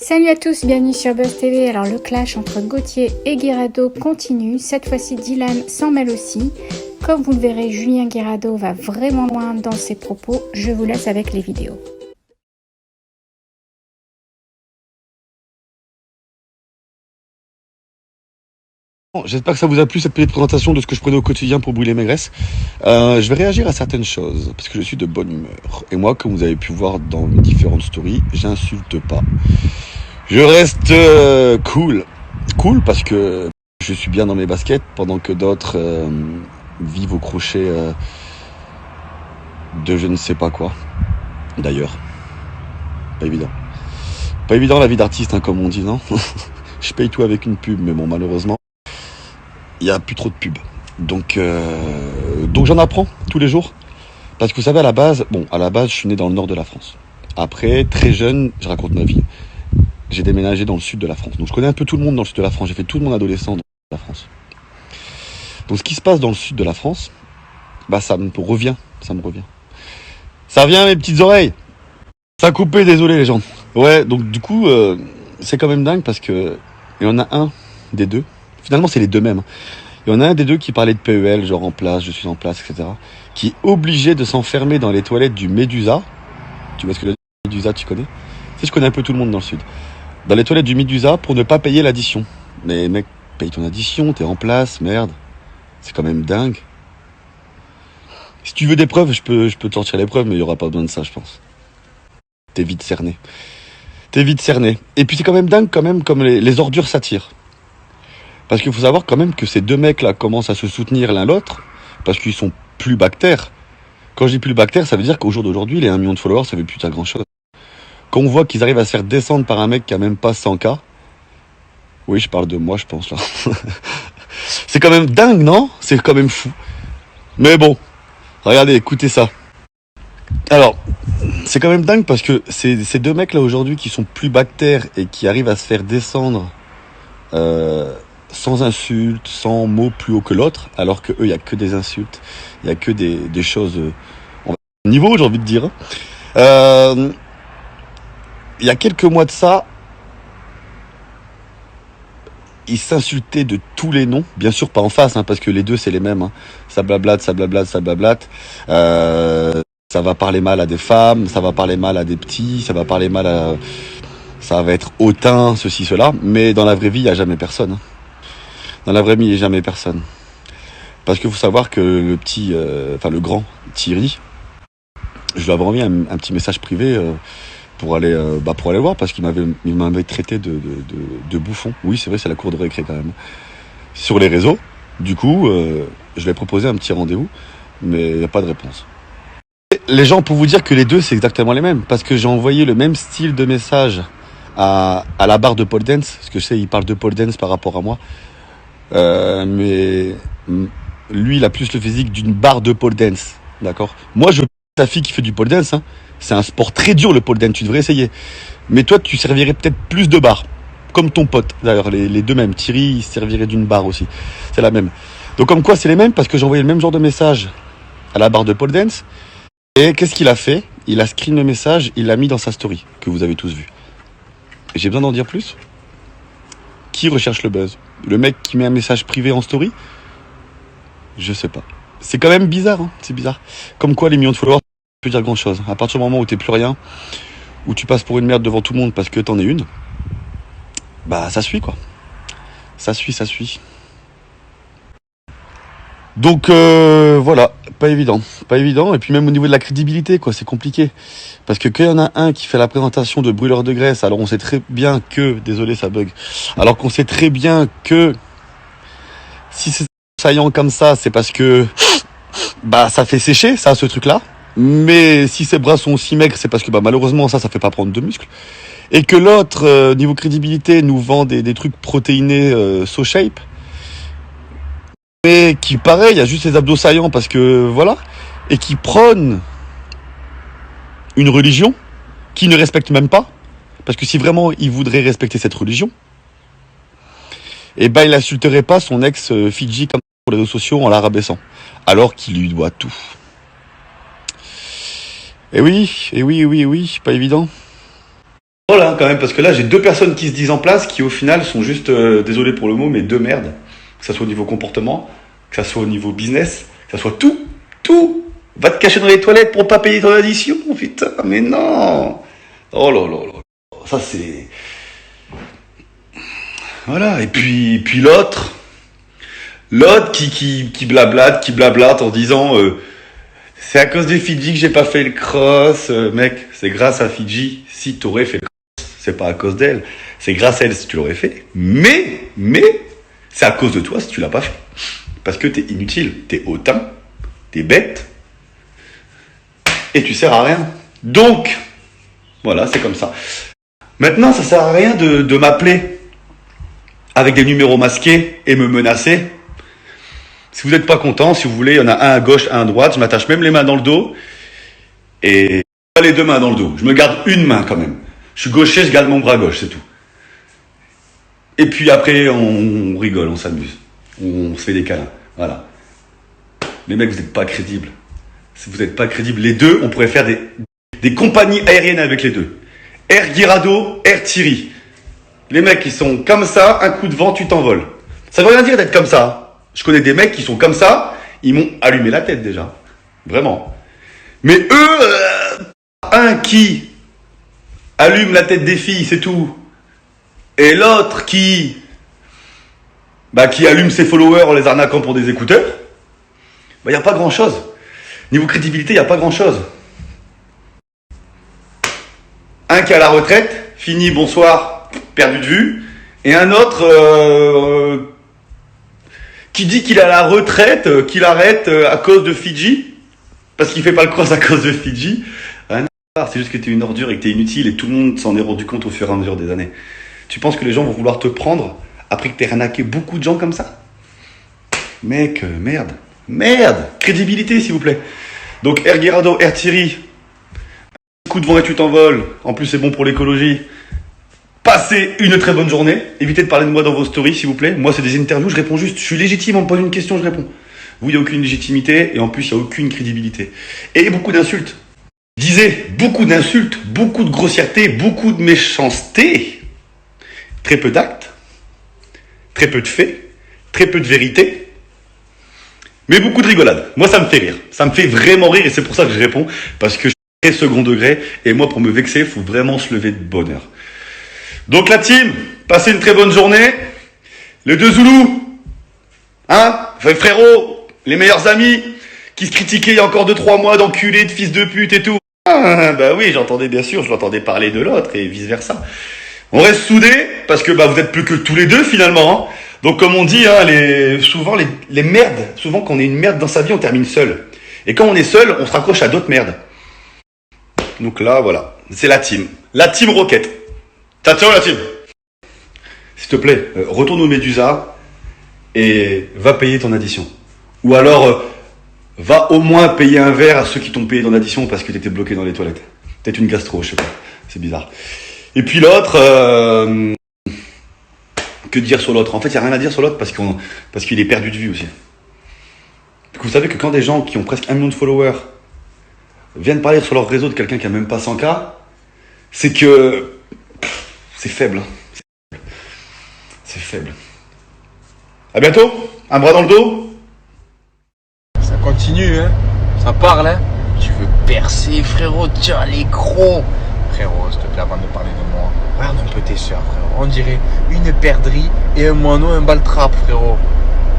Salut à tous, bienvenue sur Buzz TV. Alors le clash entre Gauthier et Guirado continue. Cette fois-ci Dylan s'en mêle aussi. Comme vous le verrez, Julien Guirado va vraiment loin dans ses propos. Je vous laisse avec les vidéos. J'espère que ça vous a plu cette petite présentation de ce que je prenais au quotidien pour brûler mes graisses. Je vais réagir à certaines choses parce que je suis de bonne humeur. Et moi, comme vous avez pu voir dans mes différentes stories, j'insulte pas. Je reste cool. Cool parce que je suis bien dans mes baskets pendant que d'autres vivent au crochet de je ne sais pas quoi. D'ailleurs, pas évident. Pas évident la vie d'artiste, hein, comme on dit, non? Je paye tout avec une pub, mais bon, malheureusement, il n'y a plus trop de pubs. Donc j'en apprends tous les jours. Parce que vous savez, à la base, je suis né dans le nord de la France. Après, très jeune, je raconte ma vie. J'ai déménagé dans le sud de la France. Donc je connais un peu tout le monde dans le sud de la France. J'ai fait tout mon adolescent dans la France. Donc ce qui se passe dans le sud de la France, ça me revient. Ça revient à mes petites oreilles. Ça a coupé, désolé les gens. Ouais, donc du coup, c'est quand même dingue parce que il y en a un des deux. Finalement, c'est les deux mêmes. Il y en a un des deux qui parlait de PEL, genre en place, je suis en place, etc. Qui est obligé de s'enfermer dans les toilettes du Médusa. Tu vois ce que le Médusa, tu connais? Tu sais, je connais un peu tout le monde dans le sud. Dans les toilettes du Médusa pour ne pas payer l'addition. Mais mec, paye ton addition, t'es en place, merde. C'est quand même dingue. Si tu veux des preuves, je peux te sortir les preuves, mais il n'y aura pas besoin de ça, je pense. T'es vite cerné. Et puis c'est quand même dingue, quand même, comme les ordures s'attirent. Parce qu'il faut savoir quand même que ces deux mecs-là commencent à se soutenir l'un l'autre, parce qu'ils sont plus bactères. Quand je dis plus bactères, ça veut dire qu'au jour d'aujourd'hui, les 1 million de followers, ça veut plus dire grand-chose. Quand on voit qu'ils arrivent à se faire descendre par un mec qui a même pas 100K, oui, je parle de moi, je pense, là. C'est quand même dingue, non? C'est quand même fou. Mais bon, regardez, écoutez ça. Alors, c'est quand même dingue parce que ces deux mecs-là aujourd'hui qui sont plus bactères et qui arrivent à se faire descendre sans insultes, sans mots plus haut que l'autre, alors que eux, il n'y a que des insultes, il n'y a que des choses niveau, j'ai envie de dire. Il y a quelques mois de ça, ils s'insultaient de tous les noms, bien sûr pas en face, hein, parce que les deux c'est les mêmes. Hein. Ça blablate. Ça va parler mal à des femmes, ça va parler mal à des petits, ça va parler mal à... Ça va être hautain, ceci, cela, mais dans la vraie vie, il n'y a jamais personne. Hein. Dans la vraie vie, il n'y a jamais personne. Parce qu'il faut savoir que le grand Thierry, je lui avais envoyé un petit message privé pour aller voir, parce qu'il m'avait traité de bouffon. Oui, c'est vrai, c'est la cour de récré quand même. Sur les réseaux, du coup, je lui ai proposé un petit rendez-vous, mais il n'y a pas de réponse. Les gens, pour vous dire que les deux, c'est exactement les mêmes, parce que j'ai envoyé le même style de message à la barre de pole dance, parce que je sais, il parle de pole dance par rapport à moi. Mais lui, il a plus le physique d'une barre de pole dance, d'accord? Moi, je veux ta fille qui fait du pole dance, hein. C'est un sport très dur, le pole dance, tu devrais essayer. Mais toi, tu servirais peut-être plus de barres, comme ton pote. D'ailleurs, les deux mêmes. Thierry, il servirait d'une barre aussi. C'est la même. Donc, comme quoi, c'est les mêmes, parce que j'ai envoyé le même genre de message à la barre de pole dance. Et qu'est-ce qu'il a fait? Il a screen le message, il l'a mis dans sa story, que vous avez tous vu. J'ai besoin d'en dire plus? Qui recherche le buzz? Le mec qui met un message privé en story? Je sais pas. C'est quand même bizarre, hein, c'est bizarre. Comme quoi les millions de followers, ça peut dire grand chose. À partir du moment où t'es plus rien, où tu passes pour une merde devant tout le monde parce que t'en es une, ça suit quoi. Ça suit. Donc voilà, pas évident. Et puis même au niveau de la crédibilité, quoi, c'est compliqué. Parce que quand il y en a un qui fait la présentation de brûleur de graisse, alors on sait très bien que, désolé ça bug, alors qu'on sait très bien que si c'est saillant comme ça, c'est parce que ça fait sécher, ça, ce truc-là. Mais si ses bras sont aussi maigres, c'est parce que malheureusement ça fait pas prendre de muscles. Et que l'autre, niveau crédibilité, nous vend des trucs protéinés so shape. Mais qui, pareil, il y a juste les abdos saillants parce que, voilà, et qui prône une religion qui ne respecte même pas, parce que si vraiment il voudrait respecter cette religion, il n'insulterait pas son ex Fidji comme sur les réseaux sociaux en la rabaissant, alors qu'il lui doit tout. Et oui, pas évident. Voilà, quand même, parce que là, j'ai deux personnes qui se disent en place qui, au final, sont juste, désolé pour le mot, mais deux merdes. Que ça soit au niveau comportement, que ça soit au niveau business, que ça soit tout. Va te cacher dans les toilettes pour pas payer ton addition, putain, mais non. Oh là là là. Ça, c'est... Voilà, et puis l'autre qui blablate en disant c'est à cause de Fidji que j'ai pas fait le cross. Mec, c'est grâce à Fidji si t'aurais fait le cross. C'est pas à cause d'elle, c'est grâce à elle si tu l'aurais fait. Mais c'est à cause de toi si tu l'as pas fait. Parce que t'es inutile, t'es hautain, t'es bête et tu sers à rien. Donc, voilà, c'est comme ça. Maintenant, ça sert à rien de m'appeler avec des numéros masqués et me menacer. Si vous n'êtes pas content, si vous voulez, il y en a un à gauche, un à droite, je m'attache même les mains dans le dos et pas les deux mains dans le dos. Je me garde une main quand même. Je suis gaucher, je garde mon bras gauche, c'est tout. Et puis après, on rigole, on s'amuse. On se fait des câlins. Voilà. Les mecs, vous n'êtes pas crédibles. Si vous n'êtes pas crédibles, les deux, on pourrait faire des compagnies aériennes avec les deux. Air Guirado, Air Thierry. Les mecs qui sont comme ça, un coup de vent, tu t'envoles. Ça veut rien dire d'être comme ça. Je connais des mecs qui sont comme ça, ils m'ont allumé la tête déjà. Vraiment. Mais eux, un qui allume la tête des filles, c'est tout. Et l'autre qui allume ses followers en les arnaquant pour des écouteurs, il n'y a pas grand chose. Niveau crédibilité, il n'y a pas grand chose. Un qui est à la retraite, fini, bonsoir, perdu de vue. Et un autre qui dit qu'il est à la retraite, qu'il arrête à cause de Fidji, parce qu'il fait pas le cross à cause de Fidji. C'est juste que t'es une ordure et que t'es inutile et tout le monde s'en est rendu compte au fur et à mesure des années. Tu penses que les gens vont vouloir te prendre après que t'aies arnaqué beaucoup de gens comme ça? Mec, merde, crédibilité s'il vous plaît. Donc Air Guirado, Air Thierry, coup de vent et tu t'envoles. En plus c'est bon pour l'écologie. Passez une très bonne journée. Évitez de parler de moi dans vos stories s'il vous plaît. Moi c'est des interviews, je réponds juste. Je suis légitime, on me pose une question, je réponds. Vous, il n'y a aucune légitimité et en plus il n'y a aucune crédibilité. Et beaucoup d'insultes. Je disais, beaucoup d'insultes, beaucoup de grossièreté, beaucoup de méchanceté. Très peu d'actes, très peu de faits, très peu de vérité. Mais beaucoup de rigolade. Moi, ça me fait rire. Ça me fait vraiment rire et c'est pour ça que je réponds. Parce que je suis très second degré et moi, pour me vexer, il faut vraiment se lever de bonne heure. Donc la team, passez une très bonne journée. Les deux Zoulous, frérot, les meilleurs amis, qui se critiquaient il y a encore 2-3 mois d'enculés, de fils de pute et tout. Bah oui, j'entendais bien sûr, je l'entendais parler de l'autre et vice versa. On reste soudés parce que vous êtes plus que tous les deux finalement. Donc comme on dit, souvent les merdes, souvent quand on est une merde dans sa vie, on termine seul. Et quand on est seul, on se raccroche à d'autres merdes. Donc là, voilà, c'est la team Rocket. Ciao la team. S'il te plaît, retourne au Médusa et va payer ton addition. Ou alors, va au moins payer un verre à ceux qui t'ont payé ton addition parce que t'étais bloqué dans les toilettes. Peut-être une gastro, je sais pas. C'est bizarre. Et puis l'autre, que dire sur l'autre? En fait, il n'y a rien à dire sur l'autre parce qu'il est perdu de vue aussi. Vous savez que quand des gens qui ont presque 1 million de followers viennent parler sur leur réseau de quelqu'un qui a même pas 100K, c'est que c'est faible. C'est faible. À bientôt. Un bras dans le dos. Ça continue, hein. Ça parle, hein. Tu veux percer, frérot. Tiens, les gros. Frérot, s'il te plaît, avant de parler de moi, regarde un peu tes soeurs, frérot. On dirait une perdrix et un moineau, un baltrap, frérot.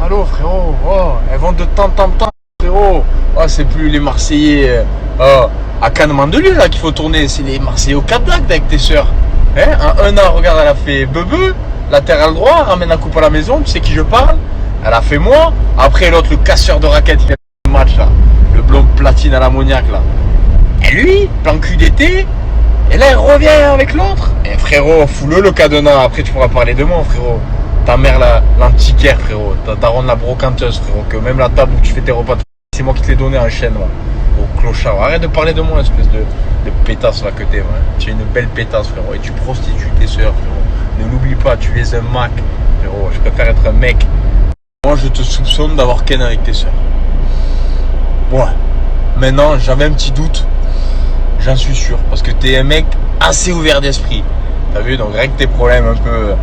Allô, frérot. Oh, elles vont de temps en temps, frérot. Oh, c'est plus les Marseillais à Cannes-Mandelieu, là, qu'il faut tourner. C'est les Marseillais au Cap d'Agde avec tes soeurs. Hein, en 1 an, regarde, elle a fait bebe. La terre a le droit, ramène la coupe à la maison. Tu sais qui je parle? Elle a fait moi. Après, l'autre, le casseur de raquettes, il a fait le match, là. Le blond platine à l'ammoniaque, là. Et lui, plan cul d'été. Et là, elle revient avec l'autre. Et frérot, fous-le cadenas. Après, tu pourras parler de moi, frérot. Ta mère, l'antiquaire, frérot. Ta daronne, la brocanteuse, frérot. Que même la table où tu fais tes repas, c'est moi qui te l'ai donné en chaîne, là. Au clochard. Arrête de parler de moi, espèce de pétasse, là, que t'es, ouais. Tu es une belle pétasse, frérot. Et tu prostitues tes soeurs, frérot. Ne l'oublie pas, tu es un Mac, frérot. Je préfère être un mec. Moi, je te soupçonne d'avoir ken avec tes soeurs. Ouais. Maintenant, j'avais un petit doute. J'en suis sûr. Parce que t'es un mec assez ouvert d'esprit. T'as vu? Donc règle tes problèmes un peu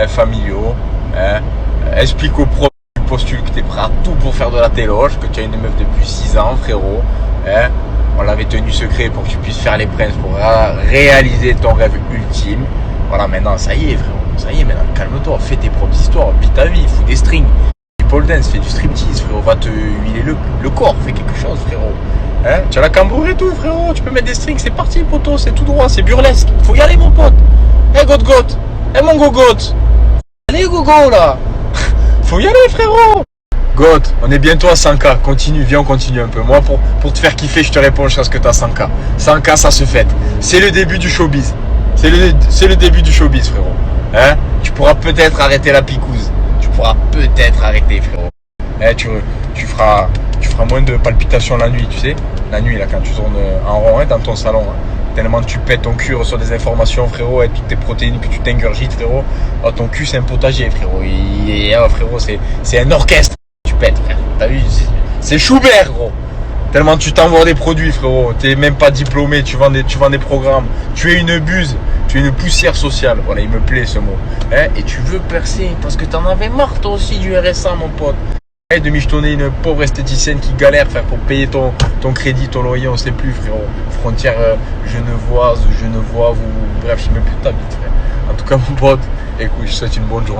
familiaux. Hein. Explique au prof du postule que t'es prêt à tout pour faire de la téloge, que tu as une meuf depuis 6 ans, frérot. Hein. On l'avait tenu secret pour que tu puisses faire les princes, pour réaliser ton rêve ultime. Voilà, maintenant, ça y est, frérot. Ça y est, maintenant, calme-toi. Fais tes propres histoires. Vis ta vie. Fous des strings. Du pole dance. Fais du striptease, frérot. Va te huiler le corps. Fais quelque chose, frérot. Hein, tu as la cambour et tout, frérot. Tu peux mettre des strings. C'est parti, poteau. C'est tout droit. C'est burlesque. Faut y aller, mon pote. Eh, goth. Eh, mon gogoth. Allez, gogo, là. Faut y aller, frérot. Goth, on est bientôt à 100K. Continue, viens, on continue un peu. Moi, pour te faire kiffer, je te réponds, je pense que t'as 100K. 100K, ça se fête. C'est le début du showbiz. C'est le début du showbiz, frérot. Hein? Tu pourras peut-être arrêter la picouse. Tu pourras peut-être arrêter, frérot. Hein, tu feras moins de palpitations la nuit, tu sais. La nuit, là, quand tu tournes en rond, hein, dans ton salon. Hein. Tellement tu pètes ton cul, reçois des informations, frérot, et toutes tes protéines que tu t'ingurgites, frérot. Oh, ton cul, c'est un potager, frérot. Frérot, c'est un orchestre. Tu pètes, frère. T'as vu? C'est Schubert, gros. Tellement tu t'envoies des produits, frérot. T'es même pas diplômé, tu vends des programmes. Tu es une buse, tu es une poussière sociale. Voilà, il me plaît ce mot. Hein? Et tu veux percer parce que t'en avais marre toi aussi du RSA, mon pote. Et de michetonner une pauvre esthéticienne qui galère, frère, pour payer ton crédit, ton loyer, on sait plus, frérot. Frontière genevoise, vous. Bref, je sais même plus de ta bite, frère. En tout cas, mon pote, écoute, je te souhaite une bonne journée.